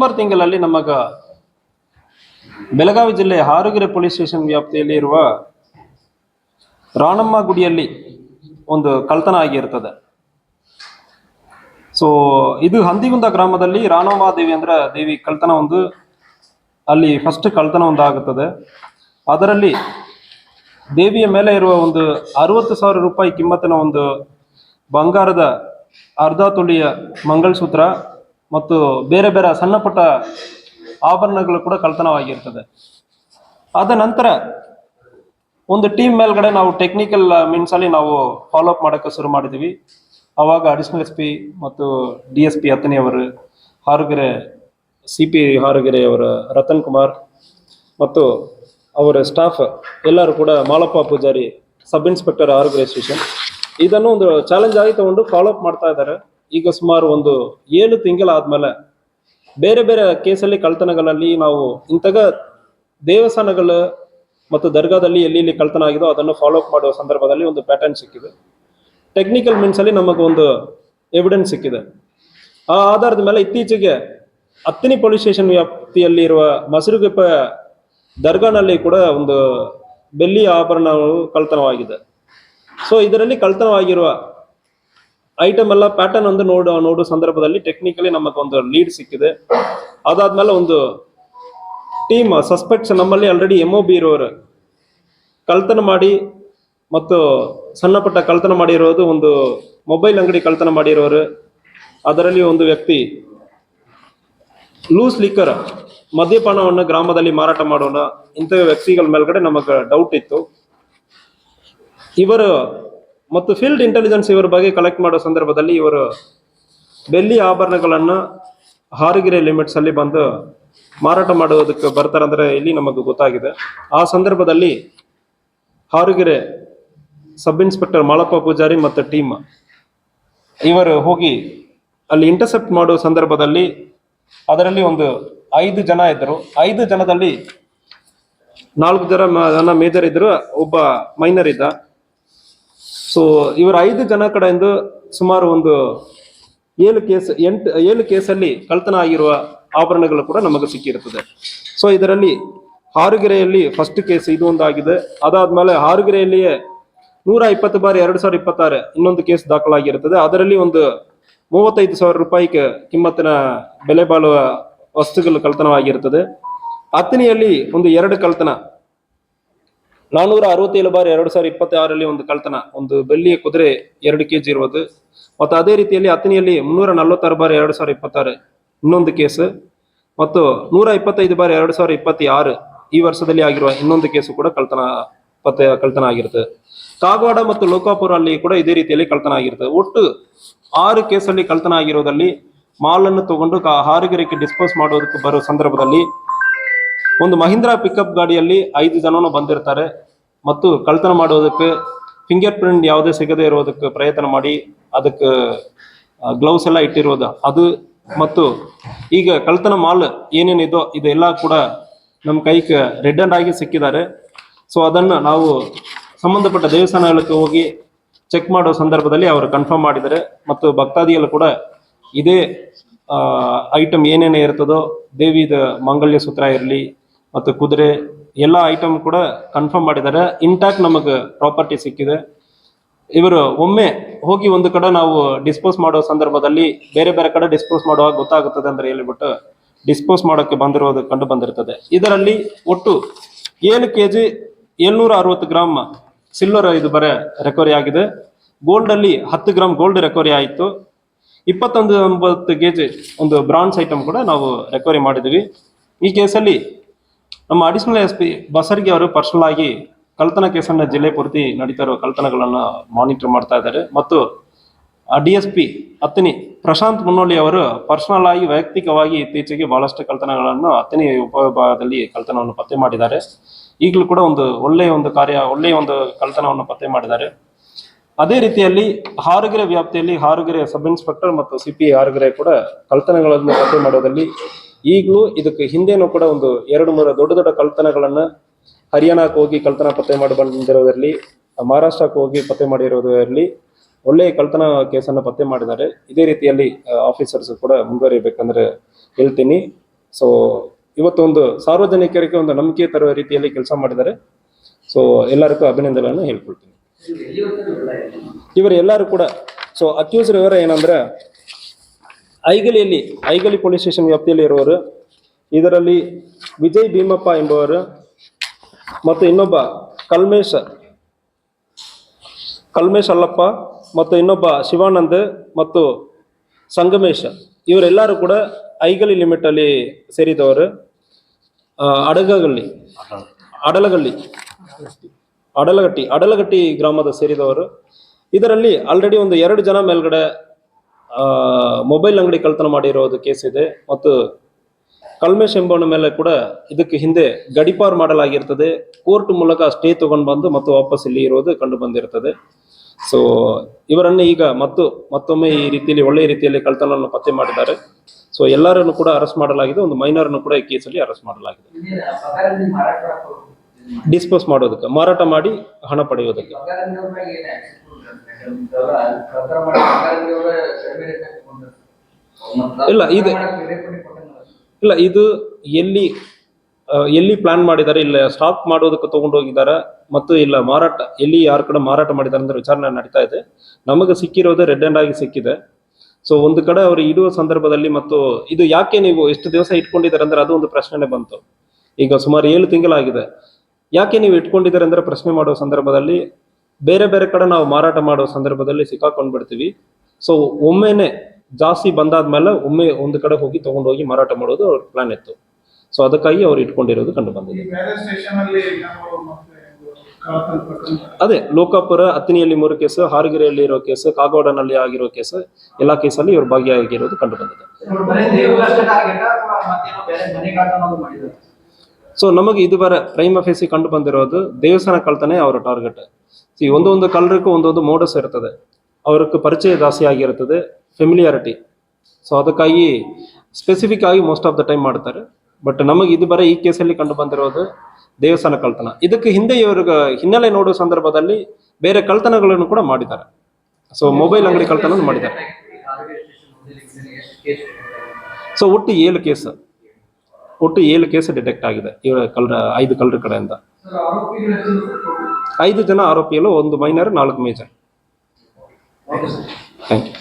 November ತಿಂಗಳಲ್ಲಿ ನಮಗ ಬೆಳಗಾವಿ ಜಿಲ್ಲೆ ಹಾರುಗೆರೆ ಪೊಲೀಸ್ ಸ್ಟೇಷನ್ ವ್ಯಾಪ್ತಿಯಲ್ಲಿ ಇರುವ ರಾಣಮ್ಮ ಗುಡಿಯಲ್ಲಿ ಒಂದು ಕಳ್ತನ ಆಗಿರ್ತದೆ. ಸೊ ಇದು ಹಂದಿಗುಂದ ಗ್ರಾಮದಲ್ಲಿ ರಾಣಮ್ಮ ದೇವಿ ಅಂದ್ರೆ ದೇವಿ ಕಳ್ತನ ಒಂದು ಅಲ್ಲಿ ಫಸ್ಟ್ ಕಳ್ತನ ಒಂದು ಆಗುತ್ತದೆ. ಅದರಲ್ಲಿ ದೇವಿಯ ಮೇಲೆ ಇರುವ ಒಂದು 60,000 ರೂಪಾಯಿ ಕಿಮ್ಮತ್ತಿನ ಒಂದು ಬಂಗಾರದ ಅರ್ಧ ತೊಲಿಯ ಮಂಗಳಸೂತ್ರ ಮತ್ತು ಬೇರೆ ಬೇರೆ ಸಣ್ಣ ಪುಟ್ಟ ಆಭರಣಗಳು ಕೂಡ ಕಳ್ತನವಾಗಿರ್ತದೆ. ಆದ ನಂತರ ಒಂದು ಟೀಮ್ ಮೇಲ್ಗಡೆ ನಾವು ಟೆಕ್ನಿಕಲ್ ಮೀನ್ಸ್ ಅಲ್ಲಿ ನಾವು ಫಾಲೋ ಅಪ್ ಮಾಡೋಕ್ಕೆ ಶುರು ಮಾಡಿದ್ವಿ. ಅವಾಗ ಅಡಿಷನಲ್ SP ಮತ್ತು DSP ಅತನಿಯವರು, ಹಾರುಗೆರೆ CP ಹಾರುಗೆರೆಯವರ ರತನ್ ಕುಮಾರ್ ಮತ್ತು ಅವರ ಸ್ಟಾಫ್ ಎಲ್ಲರೂ ಕೂಡ Malappa Pujari, sub inspector Harugere station ಇದನ್ನು ಒಂದು ಚಾಲೆಂಜ್ ಆಗಿ ತಗೊಂಡು ಫಾಲೋ ಅಪ್ ಮಾಡ್ತಾ ಇದ್ದಾರೆ. ಈಗ ಸುಮಾರು ಒಂದು 7 ತಿಂಗಳಾದ್ಮೇಲೆ ಬೇರೆ ಬೇರೆ ಕೇಸಲ್ಲಿ ಕಳ್ತನಗಳಲ್ಲಿ ನಾವು ಇಂತಹ ದೇವಸ್ಥಾನಗಳು ಮತ್ತು ದರ್ಗಾದಲ್ಲಿ ಎಲ್ಲಿ ಕಳ್ತನ ಆಗಿದೋ ಅದನ್ನು ಫಾಲೋ ಅಪ್ ಮಾಡುವ ಸಂದರ್ಭದಲ್ಲಿ ಒಂದು ಪ್ಯಾಟರ್ನ್ ಸಿಕ್ಕಿದೆ. ಟೆಕ್ನಿಕಲ್ ಮೀನ್ಸ್ ಅಲ್ಲಿ ನಮಗೊಂದು ಎವಿಡೆನ್ಸ್ ಸಿಕ್ಕಿದೆ. ಆ ಆಧಾರದ ಮೇಲೆ ಇತ್ತೀಚೆಗೆ ಅತ್ತಿನಿ ಪೊಲೀಸ್ ಸ್ಟೇಷನ್ ವ್ಯಾಪ್ತಿಯಲ್ಲಿ ಇರುವ ಮಸರುಗುಪ್ಪೆ ದರ್ಗಾನಲ್ಲಿ ಕೂಡ ಒಂದು ಬೆಳ್ಳಿ ಆಭರಣಗಳು ಕಳ್ತನವಾಗಿದೆ. ಸೊ ಇದರಲ್ಲಿ ಕಳ್ತನವಾಗಿರುವ ಐಟಮ್ ಎಲ್ಲ ಪ್ಯಾಟರ್ನ್ ಒಂದು ನೋಡುವ ಸಂದರ್ಭದಲ್ಲಿ ಟೆಕ್ನಿಕಲಿ ನಮಗೊಂದು ಲೀಡ್ ಸಿಕ್ಕಿದೆ. ಅದಾದ್ಮೇಲೆ ಒಂದು ಟೀಮ್ ಸಸ್ಪೆಕ್ಟ್ಸ್ ನಮ್ಮಲ್ಲಿ ಆಲ್ರೆಡಿ MOB ಇರೋರು ಕಳ್ತನ ಮಾಡಿ ಮತ್ತು ಸಣ್ಣ ಪುಟ್ಟ ಕಳ್ತನ ಮಾಡಿರೋದು, ಒಂದು ಮೊಬೈಲ್ ಅಂಗಡಿ ಕಳ್ತನ ಮಾಡಿರೋರು, ಅದರಲ್ಲಿ ಒಂದು ವ್ಯಕ್ತಿ ಲೂಸ್ ಲಿಕ್ಕರ್ ಮದ್ಯಪಾನವನ್ನು ಗ್ರಾಮದಲ್ಲಿ ಮಾರಾಟ ಮಾಡೋಣ, ಇಂಥ ವ್ಯಕ್ತಿಗಳ ಮೇಲ್ಗಡೆ ನಮಗೆ ಡೌಟ್ ಇತ್ತು. ಇವರು ಮತ್ತು ಫೀಲ್ಡ್ ಇಂಟೆಲಿಜೆನ್ಸ್ ಇವರ ಬಗ್ಗೆ ಕಲೆಕ್ಟ್ ಮಾಡೋ ಸಂದರ್ಭದಲ್ಲಿ ಇವರು ಬೆಳ್ಳಿ ಆಭರಣಗಳನ್ನು ಹಾರುಗೆರೆ ಲಿಮಿಟ್ಸ್ ಅಲ್ಲಿ ಬಂದು ಮಾರಾಟ ಮಾಡೋದಕ್ಕೆ ಬರ್ತಾರಂದ್ರೆ ಇಲ್ಲಿ ನಮಗೆ ಗೊತ್ತಾಗಿದೆ. ಆ ಸಂದರ್ಭದಲ್ಲಿ ಹಾರುಗೆರೆ ಸಬ್ ಇನ್ಸ್ಪೆಕ್ಟರ್ ಮಾಳಪ್ಪ ಪೂಜಾರಿ ಮತ್ತು ಟೀಮ್ ಇವರು ಹೋಗಿ ಅಲ್ಲಿ ಇಂಟರ್ಸೆಪ್ಟ್ ಮಾಡೋ ಸಂದರ್ಭದಲ್ಲಿ ಅದರಲ್ಲಿ ಒಂದು 5 ಜನ ಇದ್ದರು. 5 ಜನದಲ್ಲಿ 4 ಜನ ಮೇಜರ್ ಇದ್ರು, ಒಬ್ಬ ಮೈನರ್ ಇದ್ದ. ಸೊ ಇವರು 5 ಜನ ಕಡೆಯಿಂದ ಸುಮಾರು ಒಂದು 7 ಕೇಸಲ್ಲಿ ಕಳ್ತನ ಆಗಿರುವ ಆಭರಣಗಳು ಕೂಡ ನಮಗೆ ಸಿಕ್ಕಿರುತ್ತದೆ. ಸೊ ಇದರಲ್ಲಿ ಹಾರುಗೆರೆಯಲ್ಲಿ ಫಸ್ಟ್ ಕೇಸ್ ಇದು ಒಂದಾಗಿದೆ. ಅದಾದ್ಮೇಲೆ ಹಾರುಗೆರೆಯಲ್ಲಿಯೇ 120/2026 ಇನ್ನೊಂದು ಕೇಸ್ ದಾಖಲಾಗಿರುತ್ತದೆ. ಅದರಲ್ಲಿ ಒಂದು 35,000 ರೂಪಾಯಿ ಕಿಮ್ಮತ್ತಿನ ಬೆಲೆ ಬಾಳುವ ವಸ್ತುಗಳು ಕಳ್ತನವಾಗಿರುತ್ತದೆ. ಅತ್ತನಿಯಲ್ಲಿ ಒಂದು 2 ಕಳ್ತನ, 467/2026 ಒಂದು ಕಳ್ತನ, ಒಂದು ಬೆಳ್ಳಿಯ ಕುದುರೆ 2 kg ಇರುವುದು. ಮತ್ತು ಅದೇ ರೀತಿಯಲ್ಲಿ ಅತ್ತನಿಯಲ್ಲಿ 346/2026 ಇನ್ನೊಂದು ಕೇಸ್ ಮತ್ತು 125/2026 ಈ ವರ್ಷದಲ್ಲಿ ಆಗಿರುವ ಇನ್ನೊಂದು ಕೇಸು ಕೂಡ ಕಳ್ತನ ಆಗಿರ್ತದೆ. ಕಾಗವಾಡ ಮತ್ತು ಲೋಕಾಪುರ ಅಲ್ಲಿ ಕೂಡ ಇದೇ ರೀತಿಯಲ್ಲಿ ಕಳ್ತನ ಆಗಿರ್ತದೆ. ಒಟ್ಟು 6 ಕೇಸಲ್ಲಿ ಕಳ್ತನ ಆಗಿರೋದಲ್ಲಿ ಮಾಲನ್ನು ತಗೊಂಡು ಹಾರುಗೆರೆಗೆ ಡಿಸ್ಪೋಸ್ ಮಾಡೋದಕ್ಕೆ ಬರೋ ಸಂದರ್ಭದಲ್ಲಿ ಒಂದು ಮಹೀಂದ್ರಾ ಪಿಕಪ್ ಗಾಡಿಯಲ್ಲಿ 5 ಜನನು ಬಂದಿರ್ತಾರೆ ಮತ್ತು ಕಳ್ತನ ಮಾಡೋದಕ್ಕೆ ಫಿಂಗರ್ ಪ್ರಿಂಟ್ ಯಾವುದೇ ಸಿಗದೆ ಇರೋದಕ್ಕೆ ಪ್ರಯತ್ನ ಮಾಡಿ ಅದಕ್ಕೆ ಗ್ಲೌಸ್ ಎಲ್ಲ ಇಟ್ಟಿರೋದು ಅದು, ಮತ್ತು ಈಗ ಕಳ್ತನ ಮಾಲ್ ಏನೇನಿದೋ ಇದೆಲ್ಲ ಕೂಡ ನಮ್ಮ ಕೈಗೆ ರೆಡ್ ಹ್ಯಾಂಡ್ ಆಗಿ ಸಿಕ್ಕಿದ್ದಾರೆ. ಸೊ ಅದನ್ನು ನಾವು ಸಂಬಂಧಪಟ್ಟ ದೇವಸ್ಥಾನಗಳಿಗೆ ಹೋಗಿ ಚೆಕ್ ಮಾಡೋ ಸಂದರ್ಭದಲ್ಲಿ ಅವರು ಕನ್ಫರ್ಮ್ ಮಾಡಿದ್ದಾರೆ. ಮತ್ತು ಭಕ್ತಾದಿಗಳು ಕೂಡ ಇದೇ ಐಟಮ್ ಏನೇನು ಇರ್ತದೋ, ದೇವಿದ ಮಂಗಲ್ಯ ಸೂತ್ರ ಇರಲಿ ಮತ್ತು ಕುದುರೆ ಎಲ್ಲ ಐಟಮ್ ಕೂಡ ಕನ್ಫರ್ಮ್ ಮಾಡಿದ್ದಾರೆ. ಇಂಟ್ಯಾಕ್ಟ್ ನಮಗೆ ಪ್ರಾಪರ್ಟಿ ಸಿಕ್ಕಿದೆ. ಇವರು ಒಮ್ಮೆ ಹೋಗಿ ಒಂದು ಕಡೆ ನಾವು ಡಿಸ್ಪೋಸ್ ಮಾಡೋ ಸಂದರ್ಭದಲ್ಲಿ ಬೇರೆ ಬೇರೆ ಕಡೆ ಡಿಸ್ಪೋಸ್ ಮಾಡುವಾಗ ಗೊತ್ತಾಗುತ್ತದೆ ಅಂದ್ರೆ ಹೇಳಿಬಿಟ್ಟು ಡಿಸ್ಪೋಸ್ ಮಾಡೋಕ್ಕೆ ಬಂದಿರೋದು ಕಂಡು ಬಂದಿರ್ತದೆ. ಇದರಲ್ಲಿ ಒಟ್ಟು 7 kg 760 ಗ್ರಾಮ್ ಸಿಲ್ವರ್ ಇದು ಬರೆ ರಿಕವರಿ ಆಗಿದೆ. ಗೋಲ್ಡ್ ಅಲ್ಲಿ 10 ಗ್ರಾಮ್ ಗೋಲ್ಡ್ ರಿಕವರಿ ಆಯಿತು. 29 kg ಒಂದು ಬ್ರಾನ್ಸ್ ಐಟಮ್ ಕೂಡ ನಾವು ರಿಕವರಿ ಮಾಡಿದ್ವಿ. ಈ ಕೇಸಲ್ಲಿ ನಮ್ಮ ಅಡಿಷನಲ್ SP ಬಸರ್ಗಿ ಅವರು ಪರ್ಸನಲ್ ಆಗಿ ಕಳ್ತನ ಕೇಸನ್ನ ಜಿಲ್ಲೆ ಪೂರ್ತಿ ನಡೀತಾ ಇರೋ ಕಳ್ತನಗಳನ್ನು ಮಾನಿಟರ್ ಮಾಡ್ತಾ ಇದ್ದಾರೆ. ಮತ್ತು DSP ಅತ್ತನಿ ಪ್ರಶಾಂತ್ ಮುನ್ನೋಳಿ ಅವರು ಪರ್ಸನಲ್ ಆಗಿ ವೈಯಕ್ತಿಕವಾಗಿ ಇತ್ತೀಚೆಗೆ ಬಹಳಷ್ಟು ಕಳ್ತನಗಳನ್ನು ಅತ್ತನಿ ಉಪವಿಭಾಗದಲ್ಲಿ ಕಳ್ತನವನ್ನು ಪತ್ತೆ ಮಾಡಿದ್ದಾರೆ. ಈಗಲೂ ಕೂಡ ಒಂದು ಒಳ್ಳೆಯ ಒಂದು ಕಳ್ತನವನ್ನು ಪತ್ತೆ ಮಾಡಿದ್ದಾರೆ. ಅದೇ ರೀತಿಯಲ್ಲಿ ಹಾರುಗೆರೆ ವ್ಯಾಪ್ತಿಯಲ್ಲಿ ಹಾರುಗೆರೆ ಸಬ್ ಇನ್ಸ್ಪೆಕ್ಟರ್ ಮತ್ತು CP ಹಾರುಗೆರೆ ಕೂಡ ಕಳ್ತನಗಳನ್ನು ಪತ್ತೆ ಮಾಡೋದಲ್ಲಿ ಈಗಲೂ ಇದಕ್ಕೆ ಹಿಂದೆನೂ ಕೂಡ ಒಂದು 2-3 ದೊಡ್ಡ ಕಳ್ತನಗಳನ್ನು ಹರಿಯಾಣಕ್ಕೆ ಹೋಗಿ ಕಳ್ತನ ಪತ್ತೆ ಮಾಡಿ ಬಂದಿರೋದರಲ್ಲಿ, ಮಹಾರಾಷ್ಟ್ರಕ್ಕೆ ಹೋಗಿ ಪತ್ತೆ ಮಾಡಿರೋದರಲ್ಲಿ ಒಳ್ಳೆಯ ಕಳ್ತನ ಕೇಸನ್ನು ಪತ್ತೆ ಮಾಡಿದ್ದಾರೆ. ಇದೇ ರೀತಿಯಲ್ಲಿ ಆಫೀಸರ್ಸ್ ಕೂಡ ಮುಂದುವರಿಬೇಕಂದ್ರೆ ಹೇಳ್ತೀನಿ. ಸೊ ಇವತ್ತೊಂದು ಸಾರ್ವಜನಿಕರಿಗೆ ಒಂದು ನಂಬಿಕೆ ತರುವ ರೀತಿಯಲ್ಲಿ ಕೆಲಸ ಮಾಡಿದ್ದಾರೆ. ಸೊ ಎಲ್ಲರಿಗೂ ಅಭಿನಂದನೆಗಳನ್ನು ಹೇಳ್ಕೊಳ್ತೀನಿ. ಇವರೆಲ್ಲರೂ ಕೂಡ ಸೊ ಅಕ್ಯೂಸ್ಡ್ ವಿವರ ಏನಂದ್ರೆ ಐಗಲಿ ಪೊಲೀಸ್ ಸ್ಟೇಷನ್ ವ್ಯಾಪ್ತಿಯಲ್ಲಿ ಇರುವವರು, ಇದರಲ್ಲಿ ವಿಜಯ್ ಭೀಮಪ್ಪ ಎಂಬುವರು ಮತ್ತು ಇನ್ನೊಬ್ಬ ಕಲ್ಮೇಶ್ ಅಲ್ಲಪ್ಪ ಮತ್ತು ಇನ್ನೊಬ್ಬ ಶಿವಾನಂದ್ ಮತ್ತು ಸಂಗಮೇಶ್, ಇವರೆಲ್ಲರೂ ಕೂಡ ಐಗಲಿ ಲಿಮಿಟ್ ಅಲ್ಲಿ ಸೇರಿದವರು. ಅಡಲಗಟ್ಟಿ ಗ್ರಾಮದ ಸೇರಿದವರು. ಇದರಲ್ಲಿ ಆಲ್ರೆಡಿ ಒಂದು 2 ಜನ ಮೇಲ್ಗಡೆ ಮೊಬೈಲ್ ಅಂಗಡಿ ಕಳ್ತನ ಮಾಡಿರೋದು ಕೇಸ್ ಇದೆ ಮತ್ತು ಕಲ್ಮೇಶ್ ಎಂಬವನ ಮೇಲೆ ಕೂಡ ಇದಕ್ಕೆ ಹಿಂದೆ ಗಡಿಪಾರು ಮಾಡಲಾಗಿರ್ತದೆ. ಕೋರ್ಟ್ ಮೂಲಕ ಸ್ಟೇ ತಗೊಂಡು ಬಂದು ಮತ್ತು ವಾಪಸ್ ಇಲ್ಲಿ ಇರೋದು ಕಂಡು ಬಂದಿರ್ತದೆ. ಸೊ ಇವರನ್ನು ಈಗ ಮತ್ತೊಮ್ಮೆ ಈ ರೀತಿಯಲ್ಲಿ ಒಳ್ಳೆಯ ರೀತಿಯಲ್ಲಿ ಕಳ್ತನವನ್ನು ಪತ್ತೆ ಮಾಡಿದ್ದಾರೆ. ಸೊ ಎಲ್ಲರನ್ನು ಕೂಡ ಅರೆಸ್ಟ್ ಮಾಡಲಾಗಿದೆ. ಒಂದು ಮೈನರ್ನು ಕೂಡ ಈ ಕೇಸಲ್ಲಿ ಅರೆಸ್ಟ್ ಮಾಡಲಾಗಿದೆ. ಡಿಸ್ಪೋಸ್ ಮಾಡೋದಕ್ಕೆ, ಮಾರಾಟ ಮಾಡಿ ಹಣ ಪಡೆಯೋದಕ್ಕೆ. ಇಲ್ಲ ಇದು ಎಲ್ಲಿ ಪ್ಲಾನ್ ಮಾಡಿದ್ದಾರೆ, ಇಲ್ಲ ಸ್ಟಾಕ್ ಮಾಡೋದಕ್ಕೆ ತಗೊಂಡು ಹೋಗಿದ್ದಾರೆ ಮತ್ತು ಇಲ್ಲ ಮಾರಾಟ ಎಲ್ಲಿ ಯಾರ ಕಡೆ ಮಾರಾಟ ಮಾಡಿದ್ದಾರೆ ಅಂದ್ರೆ ವಿಚಾರಣೆ ನಡೀತಾ ಇದೆ. ನಮಗೆ ಸಿಕ್ಕಿರೋದು ರೆಡ್ ಹ್ಯಾಂಡ್ ಆಗಿ ಸಿಕ್ಕಿದೆ. ಸೊ ಒಂದು ಕಡೆ ಅವರು ಇಡುವ ಸಂದರ್ಭದಲ್ಲಿ ಮತ್ತು ಇದು ಯಾಕೆ ನೀವು ಎಷ್ಟು ದಿವಸ ಇಟ್ಕೊಂಡಿದ್ದಾರೆ ಅಂದ್ರೆ ಅದು ಒಂದು ಪ್ರಶ್ನೆ ಬಂತು. ಈಗ ಸುಮಾರು 7 ತಿಂಗಳಾಗಿದೆ. ಯಾಕೆ ನೀವು ಇಟ್ಕೊಂಡಿದ್ದಾರೆ ಅಂದ್ರೆ ಪ್ರಶ್ನೆ ಮಾಡುವ ಸಂದರ್ಭದಲ್ಲಿ ಬೇರೆ ಬೇರೆ ಕಡೆ ನಾವು ಮಾರಾಟ ಮಾಡುವ ಸಂದರ್ಭದಲ್ಲಿ ಸಿಕ್ಕಾಕೊಂಡ್ ಬಿಡ್ತೀವಿ. ಸೊ ಒಮ್ಮೆನೆ ಜಾಸ್ತಿ ಬಂದಾದ್ಮೇಲೆ ಒಮ್ಮೆ ಒಂದು ಕಡೆ ಹೋಗಿ ತಗೊಂಡೋಗಿ ಮಾರಾಟ ಮಾಡೋದು ಅವ್ರ ಪ್ಲಾನ್ ಇತ್ತು. ಸೊ ಅದಕ್ಕಾಗಿ ಅವ್ರು ಇಟ್ಕೊಂಡಿರೋದು ಕಂಡು ಬಂದಿದೆ. ಅದೇ ಲೋಕಾಪುರ, ಅತ್ತಿನಿಯಲ್ಲಿ 3 ಕೇಸು, ಹಾರಗಿರಿಯಲ್ಲಿ ಇರೋ ಕೇಸು, ಕಾಗವಾಡನಲ್ಲಿ ಆಗಿರೋ ಕೇಸು, ಎಲ್ಲಾ ಕೇಸಲ್ಲಿ ಇವರು ಭಾಗಿಯಾಗಿರೋದು ಕಂಡು ಬಂದಿದೆ. ಸೊ ನಮಗೆ ಇದುವರೆ ಪ್ರೈಮ್ ಅಫೇಸಿ ಕಂಡು ಬಂದಿರೋದು ದೇವಸ್ಥಾನ ಕಳ್ತನೆ ಅವರ ಟಾರ್ಗೆಟ್. ಒಂದೊಂದು ಕಳ್ಳರಿಗೂ ಒಂದೊಂದು ಮೋಡಸ್ ಇರ್ತದೆ, ಅವ್ರಿಗೆ ಪರಿಚಯ ಜಾಸ್ತಿ ಆಗಿರ್ತದೆ, ಫೆಮಿಲಿಯಾರಿಟಿ. ಸೊ ಅದಕ್ಕಾಗಿ ಸ್ಪೆಸಿಫಿಕ್ ಆಗಿ ಮೋಸ್ಟ್ ಆಫ್ ದ ಟೈಮ್ ಮಾಡ್ತಾರೆ. ಬಟ್ ನಮಗೆ ಇದುವರೆ ಈ ಕೇಸಲ್ಲಿ ಕಂಡು ಬಂದಿರೋದು ದೇವಸ್ಥಾನ ಕಳ್ತನ. ಇದಕ್ಕೆ ಹಿಂದೆ ಇವ್ರಿಗೆ ಹಿನ್ನೆಲೆ ನೋಡುವ ಸಂದರ್ಭದಲ್ಲಿ ಬೇರೆ ಕಳ್ತನಗಳನ್ನು ಕೂಡ ಮಾಡಿದ್ದಾರೆ. ಸೊ ಮೊಬೈಲ್ ಅಂಗಡಿ ಕಳ್ತನ ಮಾಡಿದ್ದಾರೆ. ಸೊ ಒಟ್ಟು 7 ಕೇಸ್ ಡಿಟೆಕ್ಟ್ ಆಗಿದೆ ಇವರ 5 ಕಳ್ಳರ ಕಡೆಯಿಂದ. 5 ಜನ ಆರೋಪಿಗಳು, 1 ಮೈನರ್, 4 ಮೇಜರ್. Thank you.